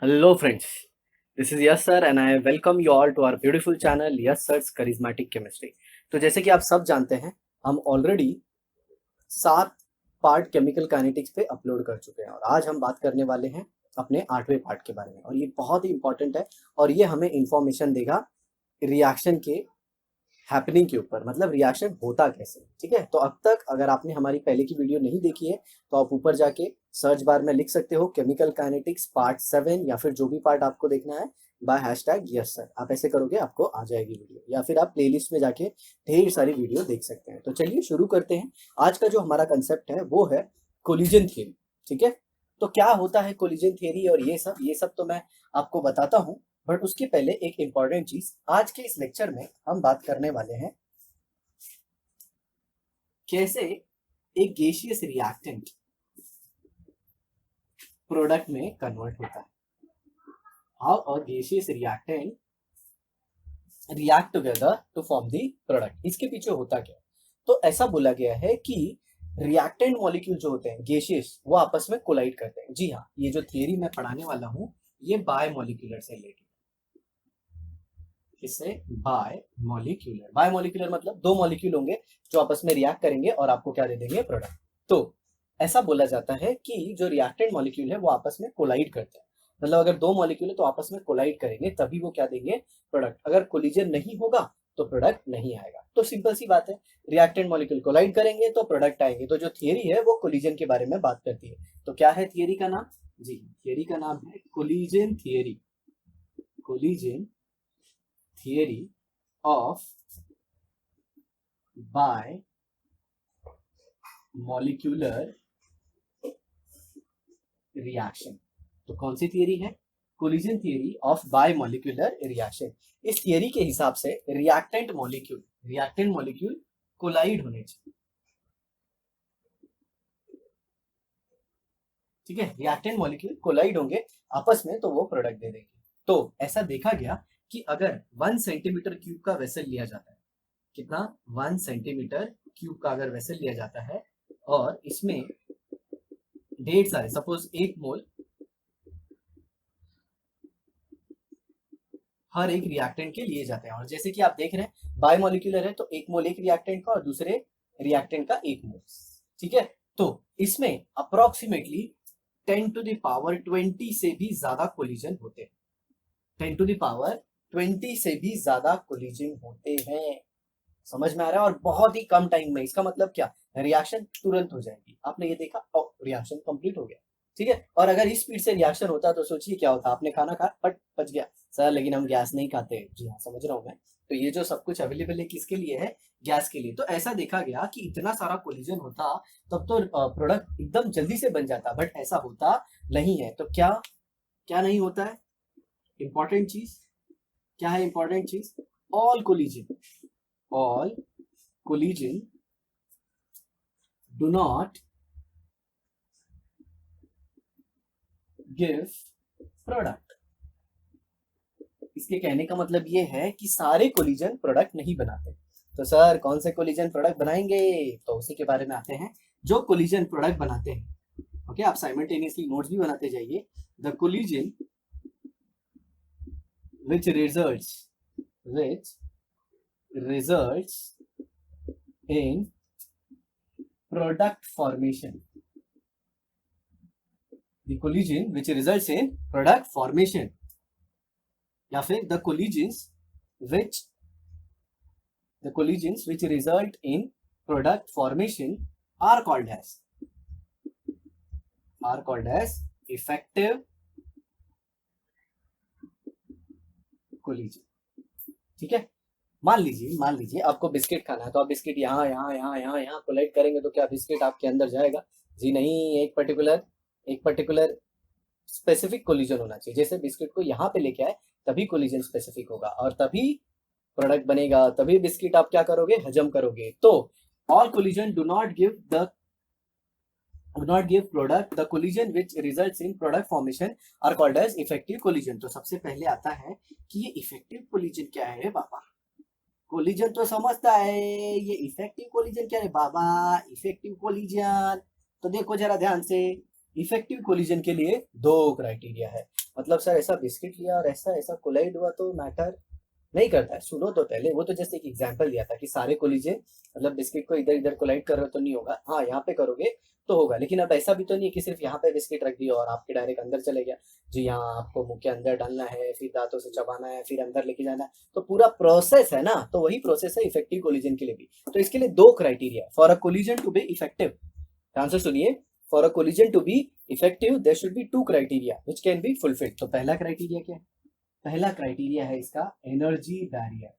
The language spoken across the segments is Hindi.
Hello friends, this is Yash sir and I welcome you all to our beautiful channel Yash sir's Charismatic Chemistry। तो जैसे कि आप सब जानते हैं, हम ऑलरेडी 7 पार्ट केमिकल काइनेटिक्स पे अपलोड कर चुके हैं और आज हम बात करने वाले हैं अपने 8वें पार्ट के बारे में। और ये बहुत ही इंपॉर्टेंट है और ये हमें इंफॉर्मेशन देगा रिएक्शन के हैपनिंग के ऊपर, मतलब रिएक्शन होता कैसे। ठीक है, तो अब तक अगर आपने हमारी पहले की वीडियो नहीं देखी है तो आप ऊपर जाके सर्च बार में लिख सकते हो केमिकल काइनेटिक्स पार्ट 7 या फिर जो भी पार्ट आपको देखना है बाय हैशटैग यस सर। आप ऐसे करोगे आपको आ जाएगी वीडियो, या फिर आप प्लेलिस्ट में जाके ढेर सारी वीडियो देख सकते हैं। तो चलिए शुरू करते हैं। आज का जो हमारा कंसेप्ट है वो है कोलिजन थियरी। ठीक है, तो क्या होता है कोलिजन थियरी और ये सब तो मैं आपको बताता हूँ, बट उसके पहले एक इंपॉर्टेंट चीज, आज के इस लेक्चर में हम बात करने वाले हैं कैसे एक गैसियस रिएक्टेंट प्रोडक्ट में कन्वर्ट होता है। हाउ और gaseous reactant react together to form the product, इसके पीछे होता क्या। तो ऐसा बोला गया है कि रिएक्टेंट मॉलिक्यूल जो होते हैं गैसियस, वो आपस में कोलाइड करते हैं। जी हाँ, ये जो थियरी मैं पढ़ाने वाला हूँ ये बायमोलिक्यूलर से रिलेटेड। इससे बाय मॉलिक्यूलर मतलब दो मॉलिक्यूल होंगे जो आपस में रिएक्ट करेंगे और आपको क्या दे देंगे, प्रोडक्ट। तो ऐसा बोला जाता है कि जो रिएक्टेंट मॉलिक्यूल है वो आपस में कोलाइड करते हैं, मतलब अगर दो मॉलिक्यूल है तो आपस में कोलाइड करेंगे तभी वो क्या देंगे, प्रोडक्ट। अगर कोलिजन नहीं होगा तो प्रोडक्ट नहीं आएगा। तो सिंपल सी बात है, रिएक्टेंट मॉलिक्यूल कोलाइड करेंगे तो प्रोडक्ट आएंगे। तो जो थियरी है वो कोलिजन के बारे में बात करती है। तो क्या है थियरी का नाम? जी, थियरी का नाम है collision theory. Collision theory of bimolecular reaction। तो कौन सी थियरी है? Collision theory of bimolecular reaction. इस थियरी के हिसाब से रिएक्टेंट मॉलिक्यूल कोलाइड होने चाहिए। ठीक है, रिएक्टेंट मॉलिक्यूल कोलाइड होंगे आपस में तो वो प्रोडक्ट दे देंगे। तो ऐसा देखा गया कि अगर 1 सेंटीमीटर क्यूब का वेसल लिया जाता है, कितना, 1 सेंटीमीटर क्यूब का अगर वेसल लिया जाता है और इसमें ढेर सारे, सपोज 1 मोल हर एक रिएक्टेंट के लिए जाते हैं। और जैसे कि आप देख रहे हैं बायोमोलिकुलर है तो 1 मोल एक रिएक्टेंट का और दूसरे रिएक्टेंट का 1 मोल। ठीक है, तो इसमें अप्रोक्सीमेटली 10 टू द पावर 20 से भी ज्यादा कोलिजन होते हैं। 10 टू द पावर 20 से भी ज्यादा कोलिजन होते हैं। समझ में आ रहा है? और बहुत ही कम टाइम में। इसका मतलब क्या, रिएक्शन तुरंत हो जाएगी। आपने ये देखा, रिएक्शन कंप्लीट हो गया। ठीक है, और अगर इस स्पीड से रिएक्शन होता तो सोचिए क्या होता। आपने खाना खा, पट पच गया सर, लेकिन हम गैस नहीं खाते। जी हाँ, समझ रहा हूँ मैं। तो ये जो सब कुछ अवेलेबल है किसके लिए है? गैस के लिए। तो ऐसा देखा गया कि इतना सारा कोलिजन होता तब तो प्रोडक्ट एकदम जल्दी से बन जाता, बट ऐसा होता नहीं है। तो क्या क्या नहीं होता है? इंपॉर्टेंट चीज क्या है? इंपॉर्टेंट चीज, all collision do not give product। इसके कहने का मतलब ये है कि सारे कोलिजन प्रोडक्ट नहीं बनाते। तो सर कौन से कोलिजन प्रोडक्ट बनाएंगे? तो उसी के बारे में आते हैं, जो कोलिजन प्रोडक्ट बनाते हैं। ओके, आप साइमल्टेनियसली नोट्स भी बनाते जाइए। The collision which results in product formation। the collision which results in product formation या फिर the collisions which result in product formation are called as effective collision। ठीक है, मान लीजिए आपको बिस्किट खाना है तो आप बिस्किट यहाँ यहाँ यहाँ यहाँ यहाँ कोलाइड करेंगे तो क्या बिस्किट आपके अंदर जाएगा? जी नहीं, एक पर्टिकुलर स्पेसिफिक कोलिजन होना चाहिए। जैसे बिस्किट को यहाँ पे लेके आए तभी कोलिजन स्पेसिफिक होगा और तभी प्रोडक्ट बनेगा, तभी बिस्किट आप क्या करोगे, हजम करोगे। तो all collision do not give product. The collision which results in product formation are called as effective collision. तो सबसे पहले आता है कि ये इफेक्टिव कोलिजन क्या है बाबा? कोलिजन तो समझता है, ये इफेक्टिव कोलिजन क्या है बाबा? इफेक्टिव कोलिजन तो देखो जरा ध्यान से, इफेक्टिव कोलिजन के लिए 2 क्राइटेरिया है। मतलब सर ऐसा बिस्किट लिया और ऐसा ऐसा कोलाइड हुआ तो मैटर नहीं करता है। सुनो तो पहले, वो तो जैसे एक एग्जांपल दिया था कि सारे कोलिजन, मतलब बिस्किट को इधर इधर कोलाइड कर रहे हो तो नहीं होगा, हाँ यहाँ पे करोगे तो होगा। लेकिन अब ऐसा भी तो नहीं है कि सिर्फ यहाँ पे बिस्किट रख दिया और आपके डायरेक्ट अंदर चले गया। जी हाँ, आपको मुंह के अंदर डालना है, फिर दांतों से चबाना है, फिर अंदर लेके जाना है, तो पूरा प्रोसेस है ना। तो वही प्रोसेस है इफेक्टिव कोलिजन के लिए भी। तो इसके लिए दो criteria for a collision to be effective. Answer सुनिए, for a collision to be effective there should be two criteria which can be fulfilled. तो पहला क्राइटेरिया क्या है? पहला क्राइटेरिया है इसका एनर्जी बैरियर।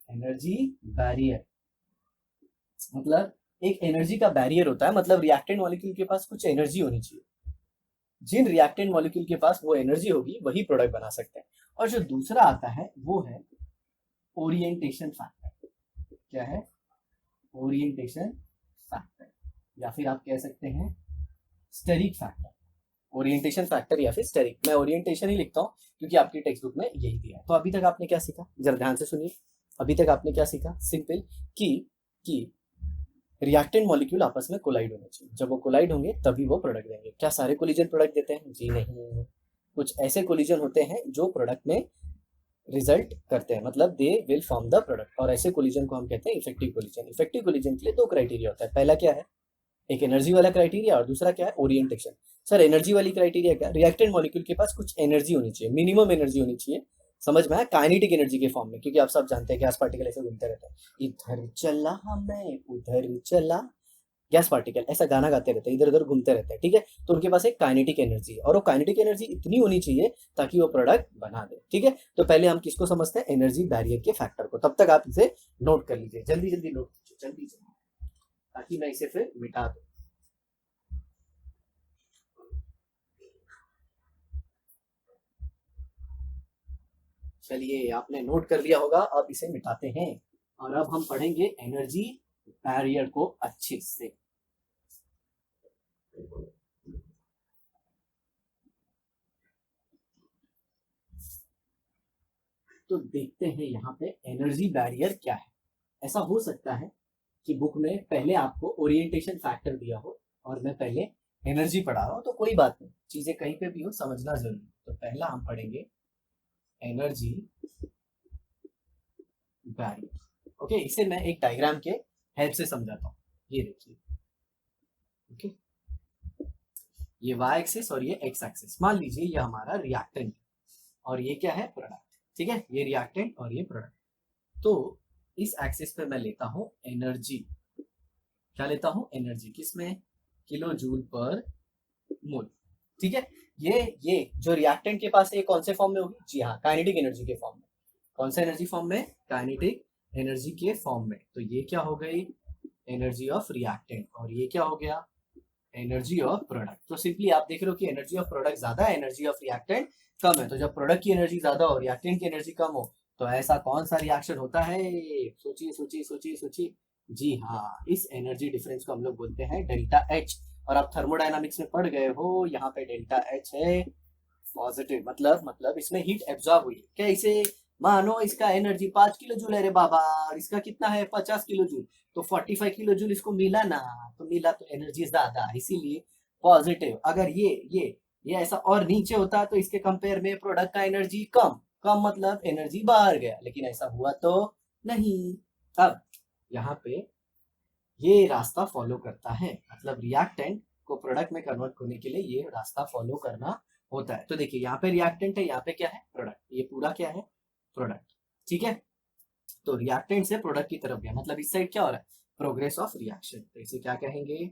एनर्जी बैरियर मतलब एक एनर्जी का बैरियर होता है, मतलब रिएक्टेंट मॉलिक्यूल के पास कुछ एनर्जी होनी चाहिए। जिन रिएक्टेंट मॉलिक्यूल के पास वो एनर्जी होगी वही प्रोडक्ट बना सकते हैं। और जो दूसरा आता है वो है ओरिएंटेशन फैक्टर। क्या है? ओरिएंटेशन फैक्टर, या फिर आप कह सकते हैं स्टेरिक फैक्टर। ओरिएंटेशन फैक्टर या फिर स्टेरिक, मैं ओरिएंटेशन ही लिखता हूँ क्योंकि आपकी टेक्स्ट बुक में यही दिया है। तो अभी तक आपने क्या सीखा, जरा ध्यान से सुनिए। अभी तक आपने क्या सीखा? सिंपल कि रिएक्टेंट मॉलिक्यूल आपस में कोलाइड होने चाहिए। जब वो कोलाइड होंगे तभी वो प्रोडक्ट देंगे। क्या सारे कोलिजन प्रोडक्ट देते हैं? जी नहीं, कुछ ऐसे कोलिजन होते हैं जो प्रोडक्ट में रिजल्ट करते हैं, मतलब they will form the product. और ऐसे कोलिजन को हम कहते हैं इफेक्टिव कोलिजन। इफेक्टिव कोलिजन के लिए दो क्राइटेरिया होता है। पहला क्या है? एक एनर्जी वाला क्राइटेरिया, और दूसरा क्या है? ओरिएंटेशन। सर एनर्जी वाली क्राइटेरिया क्या? रिएक्टेंट मॉलिक्यूल के पास कुछ एनर्जी होनी चाहिए, मिनिमम एनर्जी होनी चाहिए। समझ में आया? काइनेटिक एनर्जी के फॉर्म में, क्योंकि आप सब जानते हैं गैस पार्टिकल ऐसे घूमते रहते हैं, इधर चला मैं उधर चला। गैस पार्टिकल ऐसा गाना गाते रहते हैं, इधर उधर घूमते रहते हैं, ठीक है। तो उनके पास एक काइनेटिक एनर्जी है, और वो काइनेटिक एनर्जी इतनी होनी चाहिए ताकि वो प्रोडक्ट बना दे, ठीक है। तो पहले हम किसको समझते हैं? एनर्जी बैरियर के फैक्टर को। तब तक आप इसे नोट कर लीजिए, जल्दी जल्दी नोट कीजिए, जल्दी जल्दी, ताकि मैं इसे फिर मिटा दूं। चलिए, आपने नोट कर लिया होगा, अब इसे मिटाते हैं। और अब हम पढ़ेंगे एनर्जी बैरियर को अच्छे से। तो देखते हैं यहाँ पे एनर्जी बैरियर क्या है। ऐसा हो सकता है कि बुक में पहले आपको ओरिएंटेशन फैक्टर दिया हो और मैं पहले एनर्जी पढ़ा रहा हूँ, तो कोई बात नहीं, चीजें कहीं पे भी हो समझना जरूरी है। तो पहला हम पढ़ेंगे एनर्जी बैरियर। ओके, इसे मैं एक डायग्राम के हेल्प से समझाता हूँ। ये देखिए, ओके, ये वाई एक्सिस और ये एक्स एक्सिस। मान लीजिए ये हमारा रिएक्टेंट और ये क्या है? प्रोडक्ट, ठीक है। ये रिएक्टेंट और ये प्रोडक्ट। तो इस एक्सिस पे मैं लेता हूँ एनर्जी। क्या लेता हूँ? एनर्जी। किसमें? किलो जूल पर मोल, ठीक है। ये जो रिएक्टेंट के पास है, ये कौन से फॉर्म में होगी? जी हाँ, काइनेटिक एनर्जी के फॉर्म में। कौन सा एनर्जी फॉर्म में? काइनेटिक एनर्जी के फॉर्म में। तो ये क्या हो गई? Energy of reactant. और ये क्या हो गया? Energy of product. तो सिंपली आप देख रहे हो कि एनर्जी ऑफ प्रोडक्ट ज्यादा है, एनर्जी ऑफ रिएक्टेंट कम है। तो जब प्रोडक्ट की एनर्जी ज्यादा हो, रिएक्टेंट की एनर्जी कम हो, तो ऐसा कौन सा रिएक्शन होता है? सोचिए सोचिए सोचिए सोचिए। जी हाँ, इस एनर्जी डिफरेंस को हम लोग बोलते हैं डेल्टा एच। और आप थर्मोडायनामिक्स में पढ़ गए हो, यहाँ पे डेल्टा एच है पॉजिटिव, मतलब इसमें हीट एब्जॉर्ब हुई है। क्या इसे मानो इसका एनर्जी 5 किलो जूल है रे बाबा, और इसका कितना है? 50 किलो जूल। तो 45 किलो जूल इसको मिला ना, तो मिला तो एनर्जी ज्यादा, इसीलिए पॉजिटिव। अगर ये ऐसा और नीचे होता तो इसके कंपेयर में प्रोडक्ट का एनर्जी कम। कम मतलब एनर्जी बाहर गया, लेकिन ऐसा हुआ तो नहीं। अब यहाँ पे ये रास्ता फॉलो करता है, मतलब रिएक्टेंट को प्रोडक्ट में कन्वर्ट होने के लिए ये रास्ता फॉलो करना होता है। तो देखिए, यहाँ पे रिएक्टेंट है, यहाँ पे क्या है? प्रोडक्ट। ये पूरा क्या है? प्रोडक्ट, ठीक है। तो रिएक्टेंट से प्रोडक्ट की तरफ गया, मतलब इस साइड क्या हो रहा है? Progress of reaction. तो इसे क्या कहेंगे?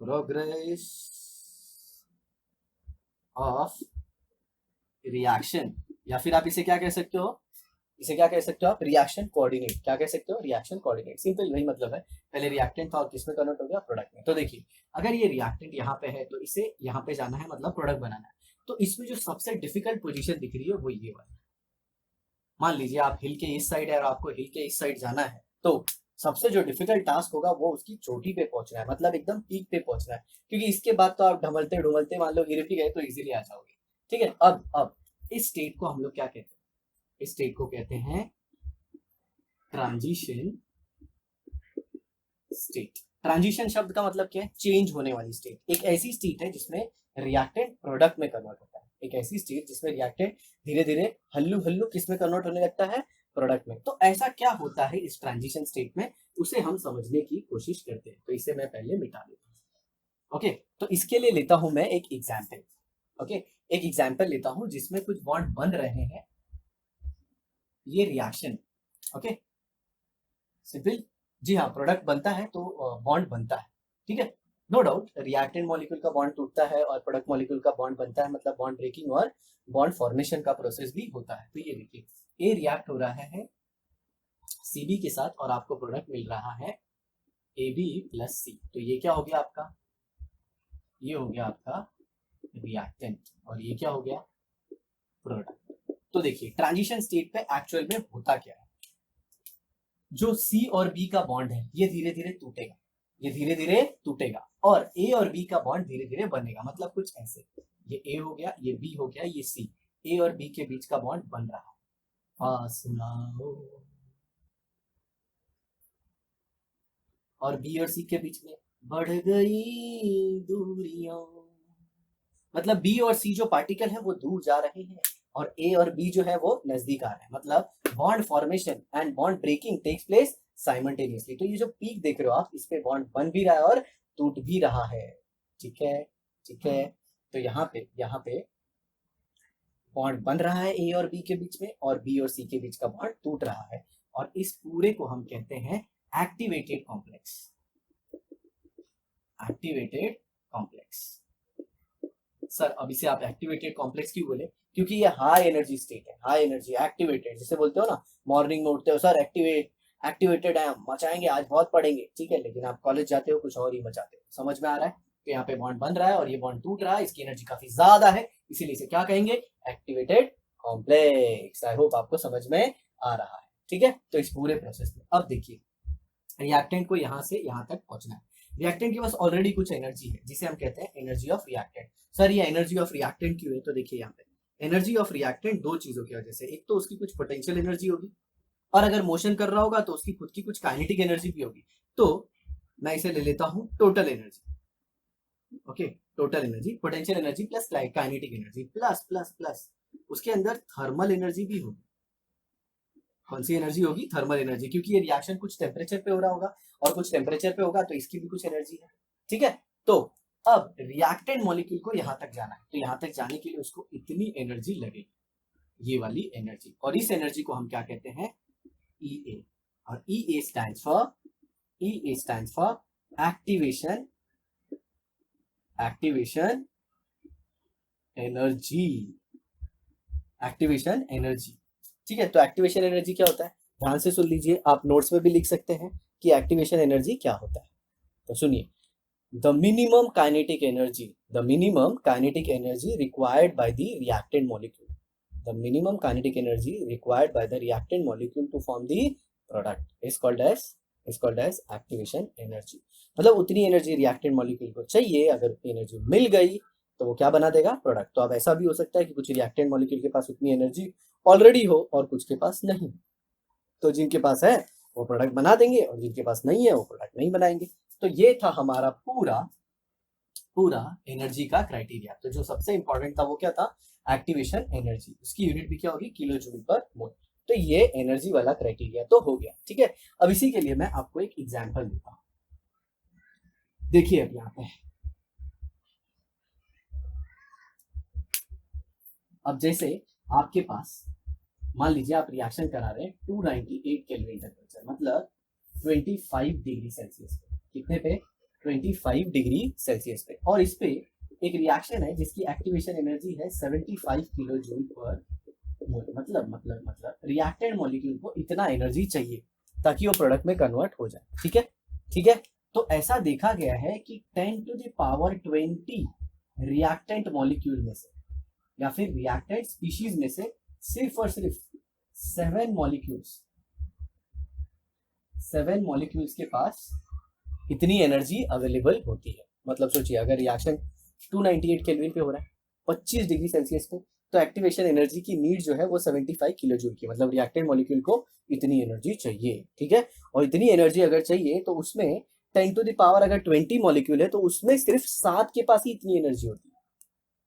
Progress of reaction. या फिर आप इसे क्या कह सकते हो? इसे क्या कह सकते हो आप? Reaction coordinate. क्या कह सकते हो? Reaction coordinate. सिंपल वही मतलब है, पहले रिएक्टेंट था और किसमें कन्वर्ट हो गया? प्रोडक्ट में। तो देखिए, अगर ये रिएक्टेंट यहाँ पे है तो इसे यहाँ पे जाना है, मतलब प्रोडक्ट बनाना है। तो इसमें जो सबसे डिफिकल्ट पोजीशन दिख रही है वो ये वाली। मान लीजिए आप हिल के इस साइड है और आपको हिल के इस साइड जाना है, तो सबसे जो डिफिकल्ट टास्क होगा वो उसकी चोटी पे पहुंचना है, मतलब एकदम पीक पे पहुंचना है। क्योंकि इसके बाद तो आप ढमलते ढुमलते मान लो गिर भी गए तो इजीली आ जाओगे, ठीक है। अब इस स्टेट को हम लोग क्या कहते हैं? इस स्टेट को कहते हैं ट्रांजिशन स्टेट। ट्रांजिशन शब्द का मतलब क्या है? चेंज होने वाली स्टेट। एक ऐसी स्टेट है जिसमें रिएक्टेंट प्रोडक्ट में कन्वर्ट होता है। एक ऐसी स्टेट जिसमें रिएक्टेंट धीरे धीरे हल्लू हल्लू किस में कन्वर्ट होने लगता है? प्रोडक्ट में। तो ऐसा क्या होता है इस ट्रांजिशन स्टेट में, उसे हम समझने की कोशिश करते हैं। तो इसे मैं पहले मिटा देता हूँ। ओके, तो इसके लिए लेता हूं मैं एक एग्जाम्पल। ओके, एक एग्जाम्पल लेता हूं जिसमें कुछ बॉन्ड बन रहे हैं। ये रिएक्शन, ओके, सिंपल, जी हाँ, प्रोडक्ट बनता है तो बॉन्ड बनता है, ठीक है, नो डाउट। रिएक्टेंट मॉलिक्यूल का बॉन्ड टूटता है और प्रोडक्ट मॉलिक्यूल का बॉन्ड बनता है, मतलब बॉन्ड ब्रेकिंग और बॉन्ड फॉर्मेशन का प्रोसेस भी होता है। तो ये देखिए, ए रिएक्ट हो रहा है सीबी के साथ और आपको प्रोडक्ट मिल रहा है ए बी प्लस सी। तो ये क्या हो गया आपका? ये हो गया आपका रिएक्टेंट और ये क्या हो गया? प्रोडक्ट। तो देखिए, ट्रांजिशन स्टेट पे एक्चुअल में होता क्या है? जो सी और बी का बॉन्ड है ये धीरे धीरे टूटेगा, ये धीरे धीरे टूटेगा और ए और बी का बॉन्ड धीरे धीरे बनेगा। मतलब कुछ ऐसे, ये ए हो गया, ये बी हो गया, ये सी, ए और बी के बीच का बॉन्ड बन रहा है। सुनाओ। और बी और सी के बीच में बढ़ गई दूरियां, मतलब बी और सी जो पार्टिकल है वो दूर जा रहे हैं और ए और बी जो है वो नजदीक आ रहे हैं। मतलब bond formation and bond breaking takes place simultaneously. तो ये जो पीक देख रहे हो आप, इस पे बॉन्ड बन भी रहा है और टूट भी रहा है, ठीक है, ठीक है। तो यहाँ पे बॉन्ड बन रहा है ए और बी के बीच में और बी और सी के बीच का बॉन्ड टूट रहा है और इस पूरे को हम कहते हैं activated complex. Activated complex. Sir अब इसे आप एक्टिवेटेड कॉम्प्लेक्स क्यों बोले? क्योंकि ये हाई एनर्जी स्टेट है, हाई एनर्जी एक्टिवेटेड, जिसे बोलते हो ना, मॉर्निंग में उठते हो सर एक्टिवेटेड है, मचाएंगे आज, बहुत पढ़ेंगे, ठीक है, लेकिन आप कॉलेज जाते हो कुछ और ही मचाते हो। समझ में आ रहा है? तो यहाँ पे बॉन्ड बन रहा है और ये बॉन्ड टूट रहा है, इसकी एनर्जी काफी ज्यादा है, इसीलिए इसे क्या कहेंगे? Activated complex. आई होप आपको समझ में आ रहा है, ठीक है। तो इस पूरे प्रोसेस में अब देखिए, रिएक्टेंट को यहाँ से यहाँ तक पहुंचना है। रिएक्टेंट के पास ऑलरेडी कुछ एनर्जी है जिसे हम कहते हैं एनर्जी ऑफ रिएक्टेंट। सर ये एनर्जी ऑफ रिएक्टेंट क्यों है? तो देखिए यहाँ पे एनर्जी ऑफ रिएक्टेंट दो चीजों की वजह से, एक तो उसकी कुछ पोटेंशियल एनर्जी होगी और अगर मोशन कर रहा होगा तो उसकी खुद की कुछ काइनेटिक एनर्जी भी होगी। तो मैं इसे ले लेता हूं total energy. Okay, total energy, potential energy plus kinetic energy plus plus plus उसके अंदर थर्मल एनर्जी भी होगी। कौन सी एनर्जी होगी? थर्मल एनर्जी, क्योंकि ये रिएक्शन कुछ टेम्परेचर पे हो रहा होगा और कुछ टेम्परेचर पे होगा तो इसकी भी कुछ एनर्जी है, ठीक है। तो अब रिएक्टेंट मॉलिक्यूल को यहां तक जाना है, तो यहां तक जाने के लिए उसको इतनी एनर्जी लगेगी, ये वाली एनर्जी, और इस एनर्जी को हम क्या कहते हैं? EA। और EA stands for activation energy. Activation energy, ठीक है। तो एक्टिवेशन एनर्जी क्या होता है? ध्यान से सुन लीजिए, आप नोट्स में भी लिख सकते हैं कि एक्टिवेशन एनर्जी क्या होता है। तो सुनिए, the minimum kinetic energy required by the reactant molecule, the minimum kinetic energy required by the reactant molecule to form the product is called as activation energy. मतलब उतनी एनर्जी रिएक्टेंट मॉलिक्यूल को चाहिए, अगर एनर्जी मिल गई तो वो क्या बना देगा? प्रोडक्ट। तो अब ऐसा भी हो सकता है कि कुछ रिएक्टेंट मॉलिक्यूल के पास उतनी एनर्जी ऑलरेडी हो और कुछ के पास नहीं, तो जिनके पास है वो प्रोडक्ट बना देंगे और जिनके पास नहीं है वो प्रोडक्ट नहीं बनाएंगे। तो ये था हमारा पूरा एनर्जी का क्राइटेरिया। तो जो सबसे इंपॉर्टेंट था वो क्या था? Activation energy. उसकी यूनिट भी क्या होगी? किलो जूल पर मोल। तो ये एनर्जी वाला क्राइटेरिया तो हो गया, ठीक है। अब इसी के लिए मैं आपको एक एग्जांपल देता हूं। देखिए अब यहाँ पे, अब जैसे आपके पास मान लीजिए आप रिएक्शन करा रहे हैं 298 केल्विन टेम्परेचर, मतलब 25 डिग्री सेल्सियस पे। कितने पे? 25 डिग्री सेल्सियस पे। और इस पे एक रिएक्शन है जिसकी एक्टिवेशन एनर्जी है 75 किलो जूल पर मोल। मतलब रिएक्टेंट मॉलिक्यूल को इतना एनर्जी चाहिए ताकि वो प्रोडक्ट में कन्वर्ट हो जाए, ठीक है, ठीक है। तो ऐसा देखा गया है कि 10 to the power 20 reactant molecule में से या फिर रिएक्टेंट स्पीशीज में से सिर्फ और सिर्फ 7 मॉलिक्यूल्स के पास इतनी एनर्जी अवेलेबल होती है। मतलब सोचिए, अगर रिएक्शन 298 केल्विन पे हो रहा है 25 डिग्री सेल्सियस पे, तो एक्टिवेशन एनर्जी की नीड जो है वो 75 किलो जूल की, मतलब रिएक्टेंट मॉलिक्यूल को इतनी एनर्जी चाहिए, ठीक है। और इतनी एनर्जी अगर चाहिए तो उसमें 10 टू द पावर अगर 20 मॉलिक्यूल है तो उसमें सिर्फ 7 के पास ही इतनी एनर्जी होती है,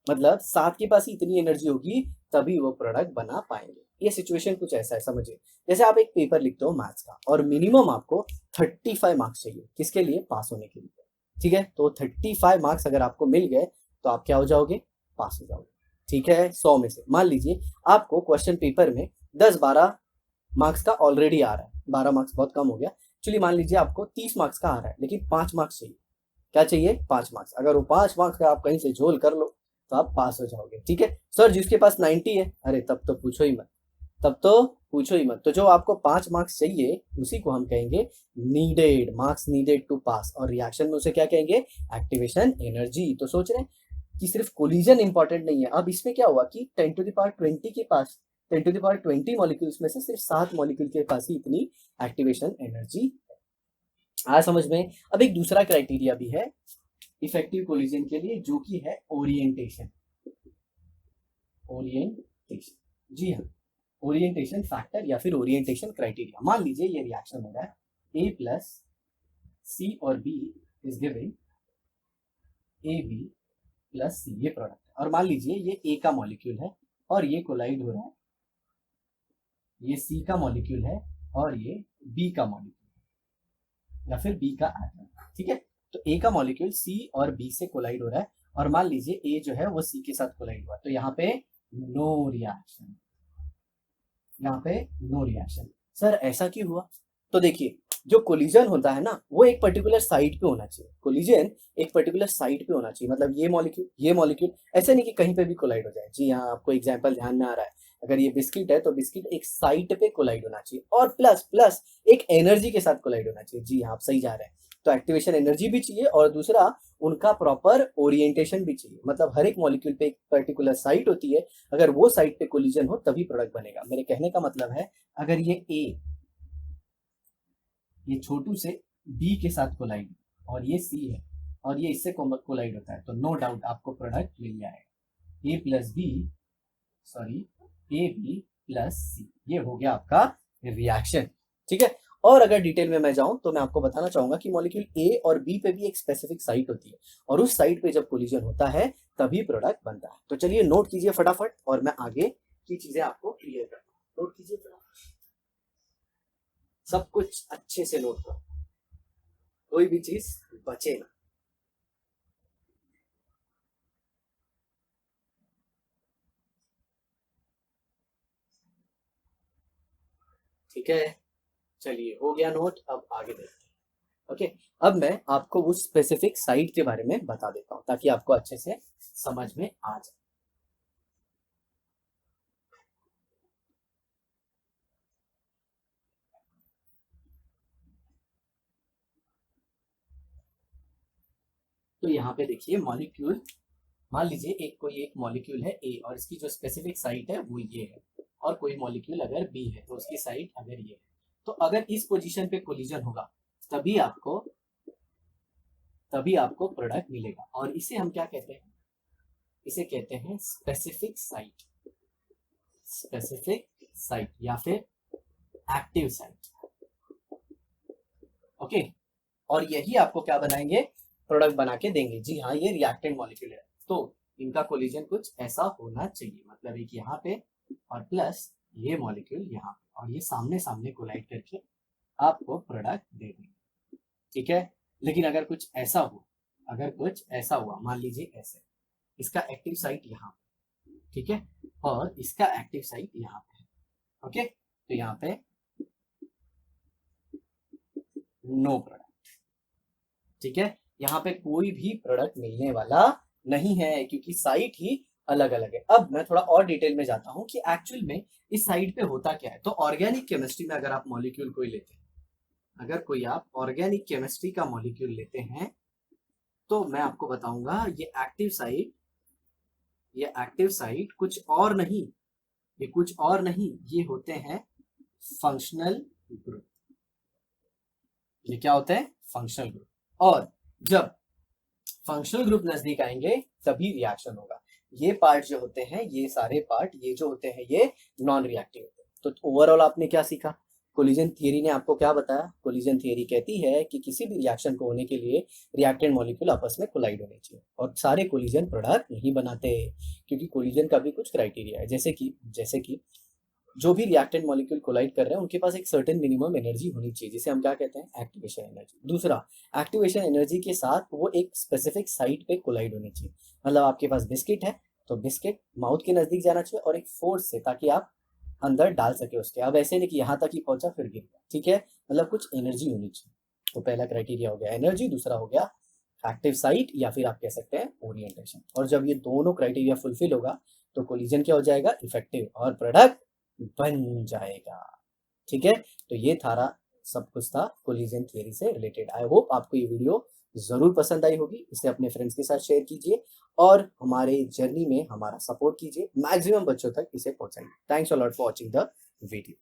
मतलब 7 के पास ही इतनी एनर्जी होगी तभी वो प्रोडक्ट बना पाएंगे। ये सिचुएशन कुछ ऐसा है, समझिए। जैसे आप एक पेपर लिखते हो मैथ्स का और मिनिमम आपको 35 मार्क्स चाहिए, किसके लिए? पास होने के लिए, ठीक है। तो 35 मार्क्स अगर आपको मिल गए तो आप क्या हो जाओगे? पास हो जाओगे, ठीक है। 100 में से मान लीजिए आपको क्वेश्चन पेपर में 10-12 मार्क्स का ऑलरेडी आ रहा है, 12 मार्क्स बहुत कम हो गया, चलिए मान लीजिए आपको 30 मार्क्स का आ रहा है, लेकिन 5 मार्क्स चाहिए। क्या चाहिए? 5 मार्क्स। अगर वो 5 मार्क्स का आप कहीं से झोल कर लो तो आप पास हो जाओगे, ठीक है। सर जिसके पास 90 है, अरे तब तो पूछो ही मत, तब तो पूछो ही मत। तो जो आपको 5 मार्क्स चाहिए उसी को हम कहेंगे नीडेड मार्क्स, नीडेड टू पास, और रिएक्शन में उसे क्या कहेंगे? Activation energy. तो सोच रहे हैं कि सिर्फ कोलिजन इंपॉर्टेंट नहीं है। अब इसमें क्या हुआ कि 10 टू द पावर 20 के पास 10 टू द पावर 20 मॉलिक्यूल्स में से सिर्फ 7 मॉलिक्यूल के पास ही इतनी एक्टिवेशन एनर्जी आ समझ में। अब एक दूसरा क्राइटेरिया भी है इफेक्टिव कोलिजन के लिए, जो कि है ओरिएंटेशन। ओरिएंटेशन, जी हाँ, ओरिएंटेशन फैक्टर या फिर ओरिएंटेशन क्राइटेरिया। मान लीजिए ये रिएक्शन हो रहा है ए प्लस सी और B is giving A B plus C, ये प्रोडक्ट है। और मान लीजिए ये ए का मॉलिक्यूल है और ये कोलाइड हो रहा है, ये सी का मॉलिक्यूल है और ये बी का मॉलिक्यूल या फिर बी का एटम, ठीक है। तो ए का मॉलिक्यूल सी और बी से कोलाइड हो रहा है और मान लीजिए ए जो है वो सी के साथ कोलाइड हुआ, तो यहाँ पे नो रिएक्शन, यहाँ पे नो रिएक्शन। सर ऐसा क्यों हुआ? तो देखिए जो कोलिजन होता है ना वो एक पर्टिकुलर साइट पे होना चाहिए, कोलिजन एक पर्टिकुलर साइट पे होना चाहिए, मतलब ये मॉलिक्यूल ऐसे नहीं कि कहीं पे भी कोलाइड हो जाए। जी हाँ, आपको एग्जांपल ध्यान में आ रहा है, अगर ये बिस्किट है तो बिस्किट एक साइट पे कोलाइड होना चाहिए और प्लस प्लस एक एनर्जी के साथ कोलाइड होना चाहिए। जी हाँ, आप सही जा रहे हैं। तो एक्टिवेशन एनर्जी भी चाहिए और दूसरा उनका प्रॉपर ओरिएंटेशन भी चाहिए, मतलब हर एक मॉलिक्यूल पे एक पर्टिकुलर साइट होती है, अगर वो साइट पे कोलिजन हो तभी प्रोडक्ट बनेगा। मेरे कहने का मतलब है अगर ये छोटू से बी के साथ कोलाइड और ये सी है और ये इससे कोलाइड होता है तो नो डाउट आपको प्रोडक्ट मिल जाएगा A plus B, sorry A B plus C, ये हो गया आपका रिएक्शन, ठीक है। और अगर डिटेल में मैं जाऊं तो मैं आपको बताना चाहूंगा कि मॉलिक्यूल ए और बी पे भी एक स्पेसिफिक साइट होती है और उस साइट पे जब कोलिजन होता है तभी प्रोडक्ट बनता है। तो चलिए नोट कीजिए फटाफट और मैं आगे की चीजें आपको क्लियर करता हूं। नोट कीजिए फटाफट, सब कुछ अच्छे से नोट करो, कोई भी चीज बचे ना। ठीक है, चलिए हो गया नोट, अब आगे देखते हैं। ओके, अब मैं आपको उस स्पेसिफिक साइट के बारे में बता देता हूं ताकि आपको अच्छे से समझ में आ जाए। तो यहाँ पे देखिए मॉलिक्यूल, मान लीजिए एक मॉलिक्यूल है ए और इसकी जो स्पेसिफिक साइट है वो ये है, और कोई मॉलिक्यूल अगर बी है तो उसकी साइट अगर ये है, तो अगर इस पोजीशन पे कोलिजन होगा तभी आपको प्रोडक्ट मिलेगा। और इसे हम क्या कहते हैं? इसे कहते हैं स्पेसिफिक साइट, स्पेसिफिक साइट या फिर एक्टिव साइट। ओके, और यही आपको क्या बनाएंगे? प्रोडक्ट बना के देंगे। जी हाँ, ये रिएक्टेंट मॉलिक्यूल है तो इनका कोलिजन कुछ ऐसा होना चाहिए, मतलब एक यहाँ पे और प्लस ये मॉलिक्यूल यहाँ पे, और ये सामने सामने कोलाइड करके आपको प्रोडक्ट दे देंगे, ठीक है। लेकिन अगर कुछ ऐसा हुआ, मान लीजिए ऐसे, इसका एक्टिव साइट यहाँ पे, ठीक है, और इसका एक्टिव साइट यहाँ पे, ओके, तो यहाँ पे नो प्रोडक्ट, ठीक है। यहाँ पे कोई भी प्रोडक्ट मिलने वाला नहीं है क्योंकि साइट ही अलग अलग है। अब मैं थोड़ा और डिटेल में जाता हूँ कि एक्चुअल में इस साइट पे होता क्या है। तो ऑर्गेनिक केमिस्ट्री में अगर आप मॉलिक्यूल कोई लेते हैं, अगर कोई आप ऑर्गेनिक केमिस्ट्री का मॉलिक्यूल लेते हैं तो मैं आपको बताऊंगा ये एक्टिव साइट कुछ और नहीं, ये होते हैं फंक्शनल ग्रुप। ये क्या होते हैं? Functional group. और जब फंक्शनल ग्रुप नजदीक आएंगे तभी रिएक्शन होगा। ये पार्ट जो होते हैं, ये सारे पार्ट ये जो होते हैं ये नॉन रिएक्टिव होते हैं। तो ओवरऑल आपने क्या सीखा? कोलिजन थियरी ने आपको क्या बताया? कोलिजन थियरी कहती है कि किसी भी रिएक्शन को होने के लिए रिएक्टेंट मॉलिक्यूल आपस में कोलाइड होने चाहिए, और सारे कोलिजन प्रोडक्ट नहीं बनाते, क्योंकि कोलिजन का भी कुछ क्राइटेरिया है। जैसे कि जो भी रिएक्टेंट मॉलिक्यूल कोलाइड कर रहे हैं उनके पास एक सर्टेन मिनिमम एनर्जी होनी चाहिए, जिसे हम क्या कहते हैं? Activation energy. दूसरा, एक्टिवेशन एनर्जी के साथ वो एक स्पेसिफिक साइट पे कोलाइड होनी चाहिए। मतलब आपके पास बिस्किट है तो बिस्किट माउथ के नजदीक जाना चाहिए और एक फोर्स से, ताकि आप अंदर डाल सके उसके। अब ऐसे नहीं कि यहाँ तक ही पहुंचा फिर गिर गया, ठीक है? मतलब कुछ एनर्जी होनी चाहिए। तो पहला क्राइटेरिया हो गया एनर्जी, दूसरा हो गया एक्टिव साइट या फिर आप कह सकते हैं ओरिएंटेशन। और जब ये दोनों क्राइटेरिया फुलफिल होगा तो कोलिजन क्या हो जाएगा? इफेक्टिव, और प्रोडक्ट बन जाएगा। ठीक है, तो ये थारा सब कुछ था कोलिजन थियरी से रिलेटेड। आई होप आपको ये वीडियो जरूर पसंद आई होगी। इसे अपने फ्रेंड्स के साथ शेयर कीजिए और हमारे जर्नी में हमारा सपोर्ट कीजिए, मैक्सिमम बच्चों तक इसे पहुंचाइए। Thanks a lot for watching the video.